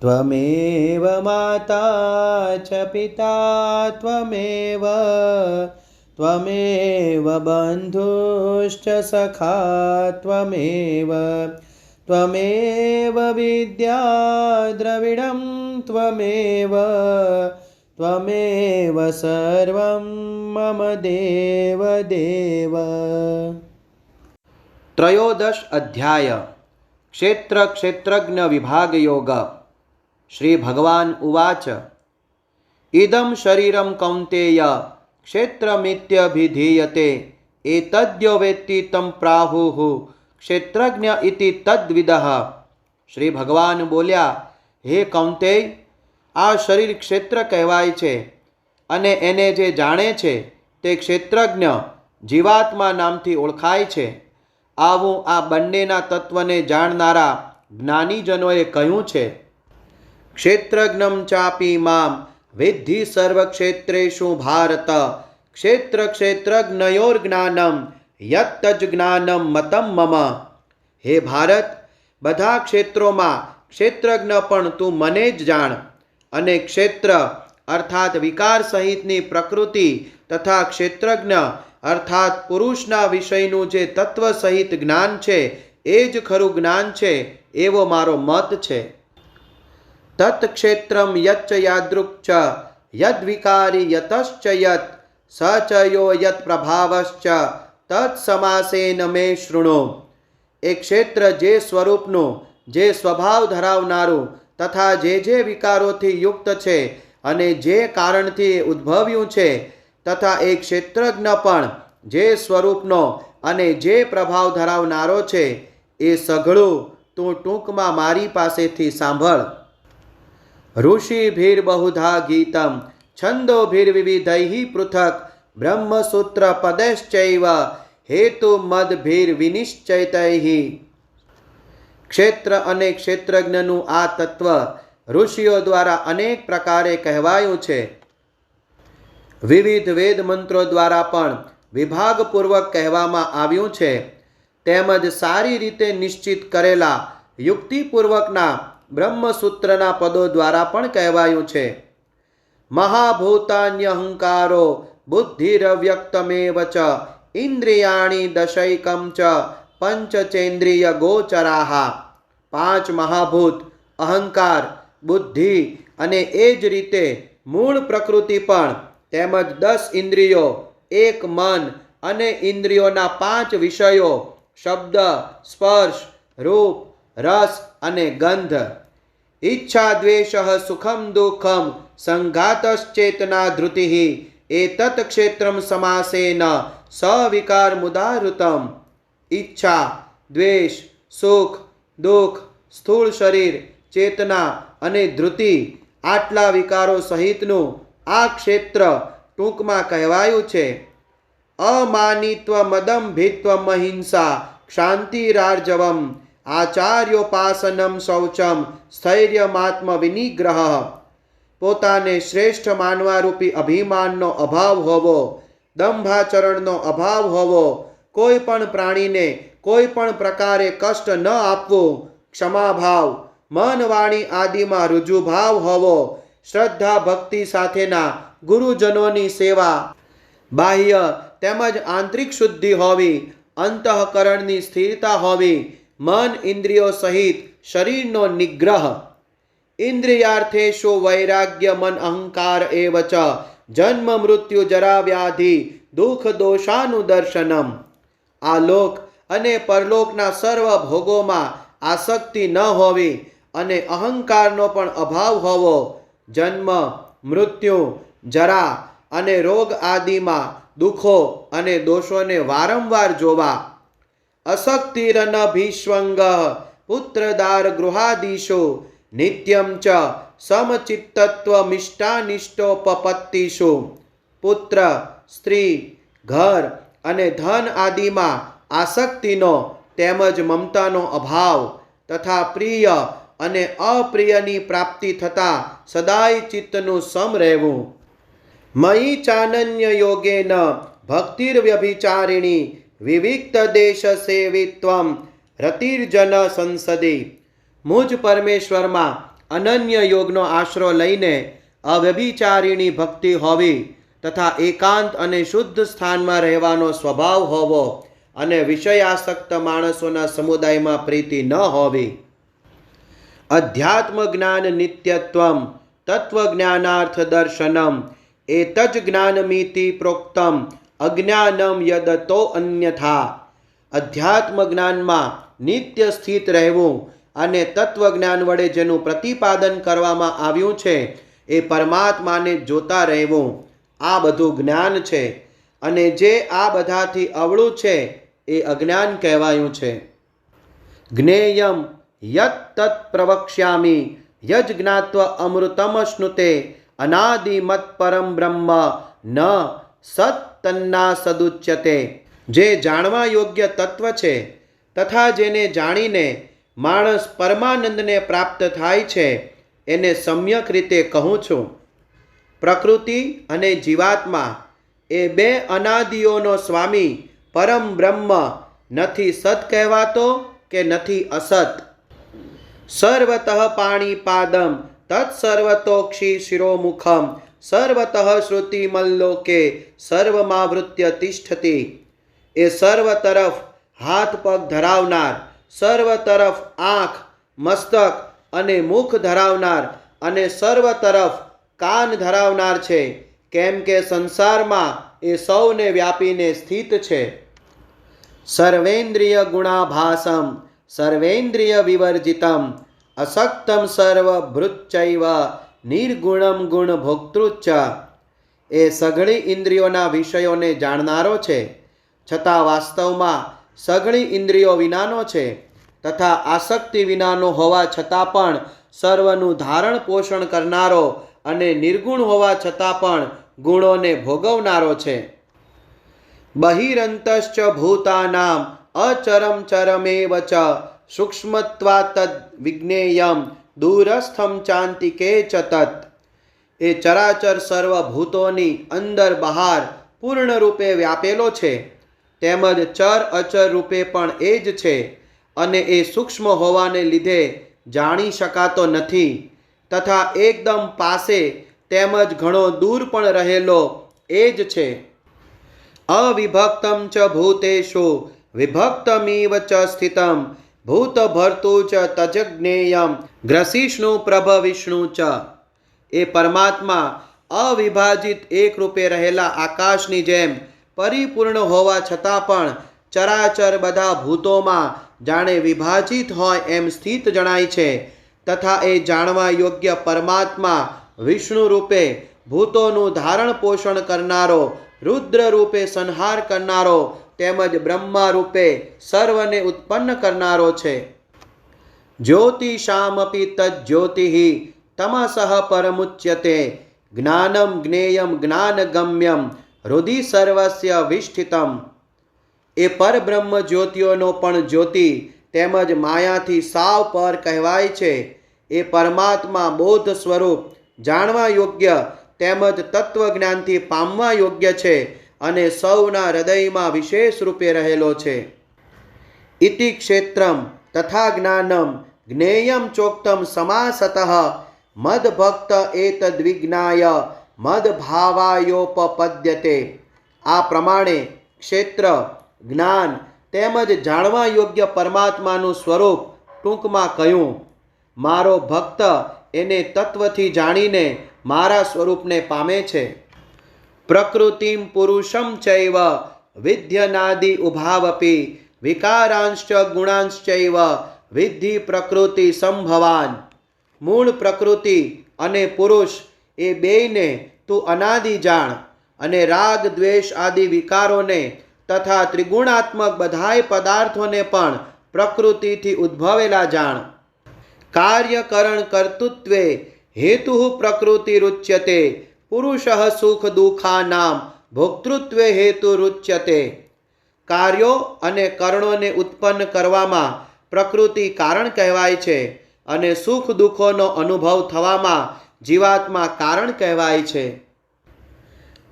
त्वमेव माता च पिता त्वमेव त्वमेव बन्धुश्च सखा त्वमेव त्वमेव विद्या द्रविडं त्वमेव त्वमेव सर्वं मम देव देव। त्रयोदश अध्याय क्षेत्र क्षेत्रज्ञ विभाग योग। श्री भगवान उवाच इदं शरीरं कौन्तेय क्षेत्रमित्यभिधीयते एतद्यो वेत्ति तं प्राहुः क्षेत्रज्ञ इति तद्विदः। श्री भगवान बोल्या, हे कौन्तेय, आ शरीर क्षेत्र कહેવાય છે અને એને જે જાણે છે તે ક્ષેત્રજ્ઞ જીવાત્મા નામથી ઓળખાય છે। આવું આ બંનેના તત્વને જાણનારા જ્ઞાનીજનોએ કહ્યું છે। ક્ષેત્રજ્ઞમ ચાપી મામ વિદ્ધિ સર્વક્ષેત્રેષુ ભારત ક્ષેત્ર ક્ષેત્રજ્ઞયોર્જ્ઞાનમ યત્તજ જ્ઞાનમ મતમ મમ। હે ભારત, બધા ક્ષેત્રોમાં ક્ષેત્રજ્ઞ પણ તું મને જ જાણ અને ક્ષેત્ર અર્થાત વિકાર સહિતની પ્રકૃતિ તથા ક્ષેત્રજ્ઞ અર્થાત પુરુષના વિષયનું જે તત્વ સહિત જ્ઞાન છે એ જ ખરું જ્ઞાન છે એવો મારો મત છે। તત્ક્ષેત્રમ યચ્ચ યાદૃક્ ચ યદ્વિકારી યતશ્ચ યત સ ચ યો યત પ્રભાવશ્ચ તત્સમાસેન મે શૃણો। એ ક્ષેત્ર જે સ્વરૂપનું, જે સ્વભાવ ધરાવનારું તથા જે વિકારોથી યુક્ત છે અને જે કારણથી ઉદ્ભવ્યું છે તથા એ ક્ષેત્રજ્ઞ પણ જે સ્વરૂપનો અને જે પ્રભાવ ધરાવનારો છે એ સઘળું તું ટૂંકમાં મારી પાસેથી સાંભળ। ઋષિભીર્બહુધા ગીતમ છંદોભીર્વિવિધૈઃ પૃથક બ્રહ્મસૂત્ર પદૈશ્ચૈવ હેતુમદ્ભીર્વિનિશ્ચિતૈઃ। ક્ષેત્ર અને ક્ષેત્રજ્ઞનું આ તત્વ ઋષિઓ દ્વારા અનેક પ્રકારે કહેવાયું છે। વિવિધ વેદ મંત્રો દ્વારા પણ વિભાગપૂર્વક કહેવામાં આવ્યું છે। તેમજ સારી રીતે નિશ્ચિત કરેલા યુક્તિપૂર્વકના બ્રહ્મસૂત્રના પદો દ્વારા પણ કહેવાયું છે। મહાભૂતાન્યહંકારો બુદ્ધિરવ્યક્તમેવ ચ ઇન્દ્રિયાણિ દશૈકમ ચ પંચચેન્દ્રિય ગોચરાહ। પાંચ મહાભૂત, અહંકાર, બુદ્ધિ અને એ જ રીતે મૂળ પ્રકૃતિ પણ તેમજ 10 ઇન્દ્રિયો, એક મન અને ઇન્દ્રિયોના 5 વિષયો શબ્દ, સ્પર્શ, રૂપ, રસ અને ગંધ। ઈચ્છા દ્વેષ સુખમ દુઃખમ સંઘાતશ્ચેતના ધૃતિઃ એતત ક્ષેત્રમ સમાસેન સવિકાર મુદાહૃતમ। ઈચ્છા, દ્વેષ, સુખ, દુઃખ, સ્થૂળ શરીર, ચેતના અને ધૃતિ આટલા વિકારો સહિતનું આ ક્ષેત્ર ટૂંકમાં કહેવાયું છે। અમાનિત્વ મદંભિત્વ અહિંસા ક્ષાંતિરાર્જવમ આચાર્યોપાસનમ શૌચમ સ્થૈર્યમાત્મ વિનિગ્રહ। પોતાને શ્રેષ્ઠ માનવારૂપી અભિમાનનો અભાવ હોવો, દંભાચરણનો અભાવ હોવો, કોઈ પણ પ્રાણીને કોઈ પણ પ્રકારે કષ્ટ ન આપવું, ક્ષમાભાવ, મન વાણી આદિમાં રુજુભાવ હોવો, શ્રદ્ધા ભક્તિ સાથેના ગુરુજનોની સેવા, બાહ્ય તેમજ આંતરિક શુદ્ધિ હોવી, અંતઃકરણની સ્થિરતા હોવી, મન ઇન્દ્રિયો સહિત શરીરનો નિગ્રહ। ઇન્દ્રિયાર્થેષુ વૈરાગ્ય મન અહંકાર એવ ચ જન્મ મૃત્યુ જરા વ્યાધિ દુઃખ દોષાનુદર્શનમ। આ લોક અને પરલોકના સર્વ ભોગોમાં આસક્તિ ન હોવી અને અહંકારનો પણ અભાવ હોવો, જન્મ, મૃત્યુ, જરા અને રોગ આદિમાં દુઃખો અને દોષોને વારંવાર જોવા। અશક્તિરન ભીષ્વંગ પુત્રદાર ગૃહાદિષુ નિત્યમ ચ સમચિત્તત્વમિષ્ટાનિષ્ટોપપત્તિષુ। પુત્ર, સ્ત્રી, ઘર અને ધન આદિમાં આસક્તિનો તેમજ મમતાનો અભાવ તથા પ્રિય અને અપ્રિયની પ્રાપ્તિ થતાં સદાય ચિત્તનું સમ રહેવું। મયી ચાનન્ય યોગેન ભક્તિર્વ્યભિચારિણી વિવિક્ત દેશ સેવિત્વમ રતિર્જન સંસદે। મુજ પરમેશ્વરમાં અનન્ય યોગનો આશરો લઈને અવ્યભિચારીણી ભક્તિ હોવી તથા એકાંત અને શુદ્ધ સ્થાનમાં રહેવાનો સ્વભાવ હોવો અને વિષયાસક્ત માણસોના સમુદાયમાં પ્રીતિ ન હોવી. અધ્યાત્મ જ્ઞાન નિત્યત્વમ તત્વજ્ઞાનાર્થ દર્શનમ એતજ જ્ઞાનમિતિ પ્રોક્તમ અજ્ઞાનમ યદતો અન્યથા. અધ્યાત્મ જ્ઞાનમાં નિત્ય સ્થિત રહેવું અને તત્વજ્ઞાન વડે જેનું પ્રતિપાદન કરવામાં આવ્યું છે એ પરમાત્માને જોતા રહેવું, આ બધું જ્ઞાન છે. અને જે આ બધાથી અવળું છે એ અજ્ઞાન કહેવાયું છે. જ્ઞેયમ યત તત પ્રવક્ષ્યામિ યજ જ્ઞાત્વ અમૃતમ શ્નુતે અનાદિમત પરમ બ્રહ્મ ન સત તન્ના સદુચ્યતે. જે જાણવા યોગ્ય તત્વ છે તથા જેને જાણીને માણસ પરમાનંદને પ્રાપ્ત થાય છે એને સમ્યક રીતે કહું છું. પ્રકૃતિ અને જીવાત્મા એ બે અનાદિઓનો સ્વામી પરમ બ્રહ્મ નથી સત કહેવાતો કે નથી અસત. સર્વતઃ પાણીપાદમ તત્સર્વતોક્ષી શિરોમુખમ સર્વતઃ શ્રુતિમલ્લોકે સર્વમાવૃત્ય તિષ્ઠતિ. એ સર્વ તરફ હાથ પગ ધરાવનાર, સર્વ તરફ આંખ, મસ્તક અને મુખ ધરાવનાર અને સર્વ તરફ કાન ધરાવનાર છે, કેમ કે સંસારમાં એ સૌને વ્યાપીને સ્થિત છે. સર્વેન્દ્રિય ગુણાભાસમ સર્વેન્દ્રિય વિવર્જિતમ અસક્તમ સર્વભૃચ્ચૈવ નિર્ગુણમ ગુણ ભોક્તૃચ્ચ. એ સઘળી ઇન્દ્રિયોના વિષયોને જાણનારો છે છતાં વાસ્તવમાં સઘળી ઇન્દ્રિયો વિનાનો છે તથા આસક્તિ વિનાનો હોવા છતાં પણ સર્વનું ધારણ પોષણ કરનારો અને નિર્ગુણ હોવા છતાં પણ ગુણોને ભોગવનારો છે. બહિરંતશ્ચ ભૂતાનામ અચરમ ચરમેવ ચ સૂક્ષ્મત્વા તદ વિજ્ઞેયમ દૂરસ્થમ ચાંતિકે ચ તત. એ ચરાચર સર્વભૂતોની અંદર બહાર પૂર્ણ રૂપે વ્યાપેલો છે, તેમજ ચર અચર રૂપે પણ એ જ છે અને એ સૂક્ષ્મ હોવાને લીધે જાણી શકાતો નથી તથા એકદમ પાસે તેમજ ઘણો દૂર પણ રહેલો એ જ છે. અવિભક્તમ ચ ભૂતેષુ વિભક્તમિવ ચ સ્થિતમ ભૂતભર્તુ ચ તજજ્ઞેયમ ગ્રસિષ્ણુ પ્રભ વિષ્ણુ ચ. એ પરમાત્મા અવિભાજિત એક રૂપે રહેલા આકાશની જેમ પરિપૂર્ણ હોવા છતાં પણ ચરાચર બધા ભૂતોમાં જાણે વિભાજિત હોય એમ સ્થિત જણાય છે તથા એ જાણવા યોગ્ય પરમાત્મા વિષ્ણુ રૂપે ભૂતોનું ધારણ પોષણ કરનારો, રુદ્ર રૂપે સંહાર કરનારો તેમજ બ્રહ્મા રૂપે સર્વને ઉત્પન્ન કરનારો છે. જ્યોતિષામપી તજ્જ્યોતિઃ તમસઃ પરમુચ્યતે જ્ઞાનમ જ્ઞેયમ જ્ઞાનગમ્યમ હૃદિ સર્વસ્ય વિષ્ઠિતમ. એ પરબ્રહ્મ જ્યોતિઓનો પણ જ્યોતિ તેમજ માયાથી સાવ પર કહેવાય છે. એ પરમાત્મા બોધ સ્વરૂપ, જાણવા યોગ્ય તેમજ તત્વજ્ઞાનથી પામવા યોગ્ય છે અને સૌના હૃદયમાં વિશેષ રૂપે રહેલો છે. ઇતિ ક્ષેત્રમ તથા જ્ઞાનમ જ્ઞેયમ ચોક્તમ સમાસતઃ મદભક્ત એતદ્વિજ્ઞાય મદભાવાયોપપદ્યતે. આ પ્રમાણે ક્ષેત્ર, જ્ઞાન તેમજ જાણવા યોગ્ય પરમાત્માનું સ્વરૂપ ટૂંકમાં કહ્યું. મારો ભક્ત એને તત્વથી જાણીને મારા સ્વરૂપને પામે છે. પ્રકૃતિમ પુરુષમ ચૈવ વિદ્યનાદિ ઉભાવપી વિકારાંશ્ચ ગુણાંશ્ચૈવ વિદ્ધિ પ્રકૃતિ સંભવાન. મૂળ પ્રકૃતિ અને પુરુષ એ બેયને તું અનાદિ જાણ અને રાગ દ્વેષ આદિ વિકારોને તથા ત્રિગુણાત્મક બધાય પદાર્થોને પણ પ્રકૃતિથી ઉદ્ભવેલા જાણ. કાર્યકરણ કર્તૃત્વે હેતુ પ્રકૃતિરુચ્યતે પુરુષ સુખ દુઃખાનામ ભોક્તૃત્વે હેતુરુચ્યતે. કાર્યો અને કરણોને ઉત્પન્ન કરવામાં પ્રકૃતિ કારણ કહેવાય છે અને સુખ દુઃખોનો અનુભવ થવામાં જીવાત્મા કારણ કહેવાય છે.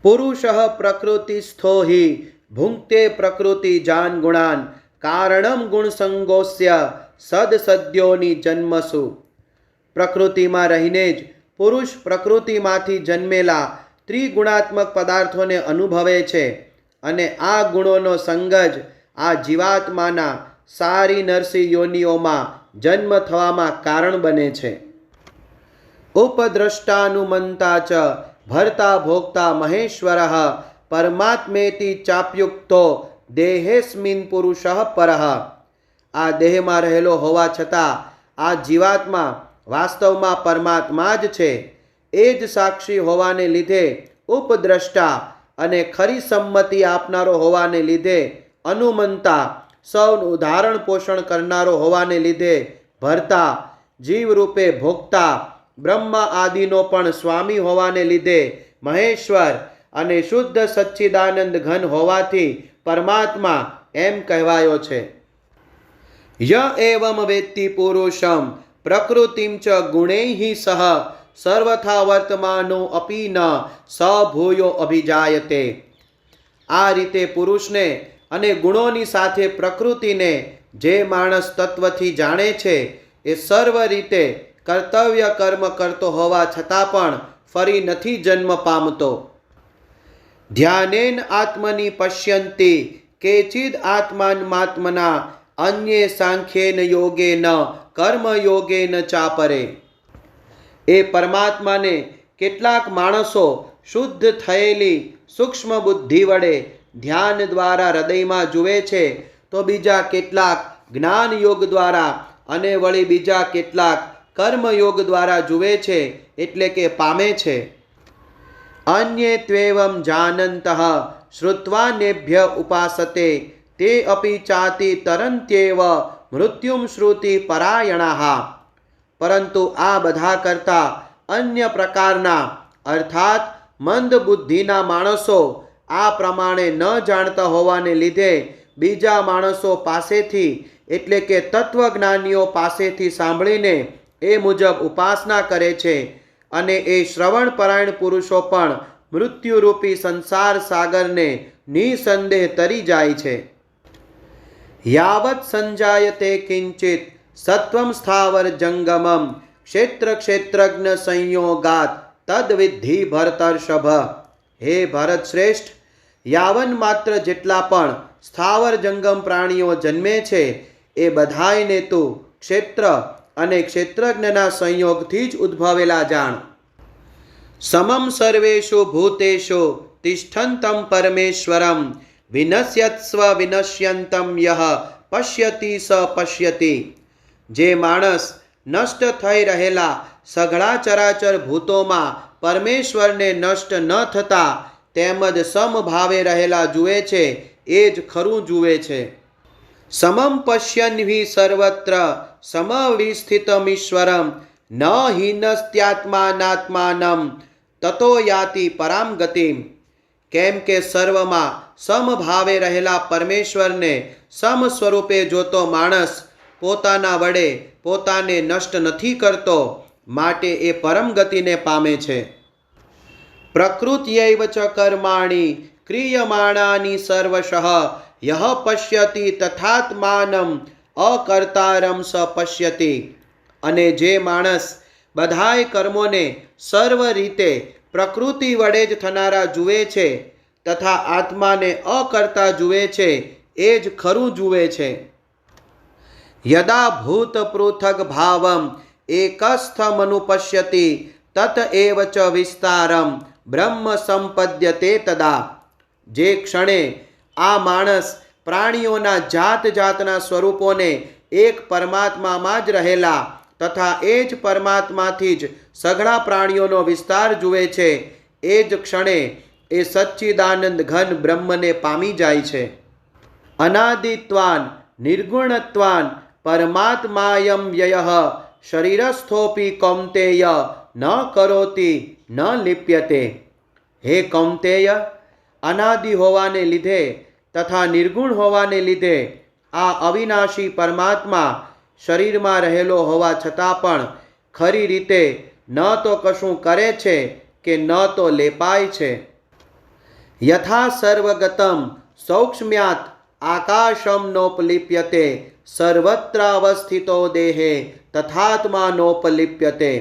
પુરુષ પ્રકૃતિસ્થો હિ ભુંક્તે પ્રકૃતિ જાન ગુણાન કારણમ ગુણસંગોસ્ય સદસદ્યોની જન્મસુ. પ્રકૃતિમાં રહીને જ પુરુષ પ્રકૃતિમાંથી જન્મેલા ત્રિગુણાત્મક પદાર્થોને અનુભવે છે અને આ ગુણોનો સંગ જ આ જીવાત્માના સારી નરસી યોનિઓમાં જન્મ થવામાં કારણ બને છે. ઉપદ્રષ્ટાનુમંતા ચ ભર્તા ભોક્તા મહેશ્વર પરમાત્મેતિ ચાપ્યુક્તો દેહેસ્મિન પુરુષ પરઃ. આ દેહમાં રહેલો હોવા છતાં આ જીવાત્મા વાસ્તવમાં પરમાત્મા જ છે. એ જ સાક્ષી હોવાને લીધે ઉપદ્રષ્ટા અને ખરી સંમતિ આપનારો હોવાને લીધે અનુમંતા, સૌનું ધારણ પોષણ કરનારો હોવાને લીધે ભરતા, જીવરૂપે ભોગતા, બ્રહ્મા આદિનો પણ સ્વામી હોવાને લીધે મહેશ્વર અને શુદ્ધ સચ્ચિદાનંદ ઘન હોવાથી પરમાત્મા એમ કહેવાયો છે. ય એવમ વેત્તિ પુરુષમ પ્રકૃતિમ ચ ગુણૈઃ સહ સર્વથા વર્તમાનો અપી ન સ ભૂયો અભિજાયતે. આ રીતે પુરુષને અને ગુણોની સાથે પ્રકૃતિને જે માણસ તત્વથી જાણે છે એ સર્વ રીતે કર્તવ્ય કર્મ કરતો હોવા છતાં પણ ફરી નથી જન્મ પામતો. ધ્યાનેન આત્મની પશ્યંતિ કેચિદ આત્માનમાત્મના અન્યે સાંખ્યેન યોગેન કર્મયોગેન ચાપરે. એ પરમાત્માને કેટલાક માણસો શુદ્ધ થયેલી સૂક્ષ્મ બુદ્ધિ વડે ધ્યાન દ્વારા હૃદયમાં જુએ છે, તો બીજા કેટલાક જ્ઞાન યોગ દ્વારા અને વળી બીજા કેટલાક કર્મયોગ દ્વારા જુએ છે, એટલે કે પામે છે. અન્યે ત્વેવમ જાનંતઃ શ્રુત્વાનેભ્ય ઉપાસતે તે અપી ચાતિ તરંત્યેવ મૃત્યુમ શ્રુતિ પરાયણાઃ. પરંતુ આ બધા કરતાં અન્ય પ્રકારના અર્થાત મંદ બુદ્ધિના માણસો આ પ્રમાણે ન જાણતા હોવાને લીધે બીજા માણસો પાસેથી એટલે કે તત્વજ્ઞાનીઓ પાસેથી સાંભળીને એ મુજબ ઉપાસના કરે છે અને એ શ્રવણ પરાયણ પુરુષો પણ મૃત્યુરૂપી સંસાર સાગરને નિસંદેહ તરી જાય છે. યાવત સંજાયતે કિંચિત સત્વમ સ્થાવર જંગમમ ક્ષેત્ર ક્ષેત્રજ્ઞ સંયોગાત તદ્વિદ્ધિ ભરતર્ષભ. હે ભરત શ્રેષ્ઠ, યાવન માત્ર જેટલા પણ સ્થાવર જંગમ પ્રાણીઓ જન્મે છે એ બધાયને તું ક્ષેત્ર અને ક્ષેત્રજ્ઞના સંયોગથી જ ઉદ્ભવેલા જાણ. સમમ સર્વેષુ ભૂતેષુ તિષ્ઠન્તમ પરમેશ્વરમ વિનશ્યત્સ્વ વિનશ્યંતમ યહ પશ્યતિ સ પશ્યતિ. જે માણસ નષ્ટ થઈ રહેલા સઘળા ચરાચર ભૂતોમાં પરમેશ્વરને નષ્ટ ન થતા તેમજ સમભાવે રહેલા જુએ છે એ જ ખરું જુએ છે. સમમ પશ્યન્હિ સર્વત્ર સમવિસ્થિતમીશ્વરમ ન હિનસ્ત્યાત્માનાત્માનમ તતો યાતિ પરામ ગતિમ. કેમ કે સર્વમાં સમભાવે રહેલા પરમેશ્વરને સમ સ્વરૂપે જોતો માણસ પોતાના વડે પોતાને નષ્ટ નથી કરતો, માટે એ પરમ ગતિને પામે છે. પ્રકૃત્યૈવ ચ કર્માણિ ક્રિયમાણાની સર્વશઃ યહ પશ્યતિ તથાત્માનમ અકર્તારમ સ પશ્યતિ. અને જે માણસ બધાય કર્મોને સર્વ રીતે પ્રકૃતિ વડે જ થનારા જુએ છે તથા આત્માને અકર્તા જુએ છે એ જ ખરું જુએ છે. યદા ભૂત પૃથગ ભાવમ એકસ્થમનુપશ્યતિ તત એવ ચ વિસ્તારમ બ્રહ્મ સંપદ્યતે તદા. જે ક્ષણે આ માણસ પ્રાણીઓના જાત જાતના સ્વરૂપોને એક પરમાત્મામાં જ રહેલા તથા એ જ પરમાત્માથી જ સઘળા પ્રાણીઓનો વિસ્તાર જુએ છે, એ જ ક્ષણે એ સચ્ચિદાનંદ ઘન બ્રહ્મને પામી જાય છે. અનાદિત્વાન નિર્ગુણત્વાન પરમાત્માયમ વ્યયઃ શરીરસ્થોપી કૌંતેય ન કરોતિ ન લિપ્યતે. હે કૌંતેય, અનાદિ હોવાને લીધે તથા નિર્ગુણ હોવાને લીધે આ અવિનાશી પરમાત્મા શરીરમાં રહેલો હોવા છતાં પણ ખરી રીતે ન તો કશું કરે છે કે ન તો લેપાય છે. યથા સર્વગતમ સૌક્ષ્મ્યાત આકાશમ નોપલિપ્યતે સર્વત્રાવસ્થિતો દેહે તથાત્મા નોપલિપ્યતે.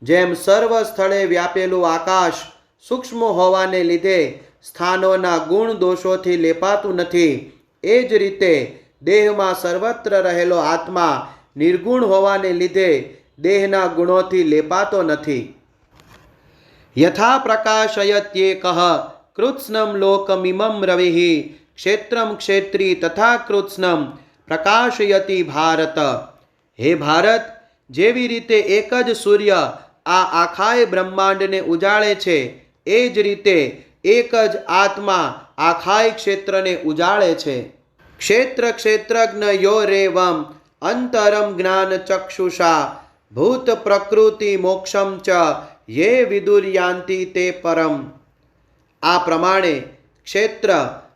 જેમ સર્વ સ્થળે વ્યાપેલું આકાશ સૂક્ષ્મ હોવાને લીધે સ્થાનોના ગુણ દોષોથી લેપાતું નથી, એ જ રીતે દેહમાં સર્વત્ર રહેલો આત્મા નિર્ગુણ હોવાને લીધે દેહના ગુણોથી લેપાતો નથી. યથા પ્રકાશયત્યેકઃ કૃત્સ્નમ લોકમિમં રવિઃ ક્ષેત્રમ ક્ષેત્રી તથા કૃત્સ્નમ પ્રકાશયતિ ભારત. હે ભારત, જેવી રીતે એક જ સૂર્ય આ આખાય બ્રહ્માંડને ઉજાળે છે, એ જ રીતે એક જ આત્મા આખાય ક્ષેત્રને ઉજાળે છે. ક્ષેત્ર ક્ષેત્રજ્ઞ યોરેવમ અંતરમ જ્ઞાન ચક્ષુષા ભૂત પ્રકૃતિ મોક્ષમ ચ યે વિદુર્યાન્તિ તે પરમ. આ પ્રમાણે ક્ષેત્ર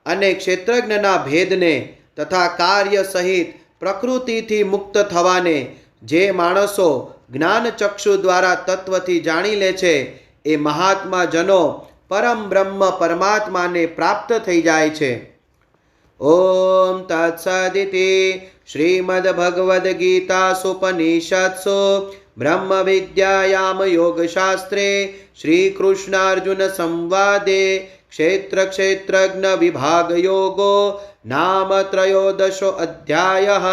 અને ક્ષેત્રજ્ઞના ભેદને તથા કાર્ય સહિત પ્રકૃતિથી મુક્ત થવાને જે માણસો જ્ઞાનચક્ષુ દ્વારા તત્વથી જાણી લે છે, એ મહાત્મા જનો પરમ બ્રહ્મ પરમાત્માને પ્રાપ્ત થઈ જાય છે. ઓમ તત્સદિતિ શ્રીમદ્ભગવદ્ ગીતાસુપનિષત્સુ બ્રહ્મ વિદ્યાયામ યોગશાસ્ત્રે શ્રી કૃષ્ણાર્જુન સંવાદે ક્ષેત્ર ક્ષેત્રજ્ઞ વિભાગ યોગો નામ ત્રયોદશો અધ્યાયઃ.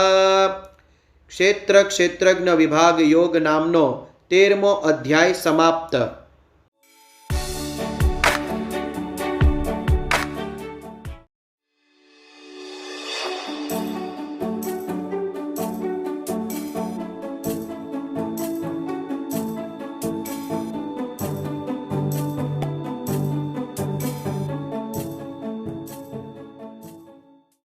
ક્ષેત્ર ક્ષેત્રજ્ઞ વિભાગ યોગ નામનો 13મો અધ્યાય સમાપ્ત.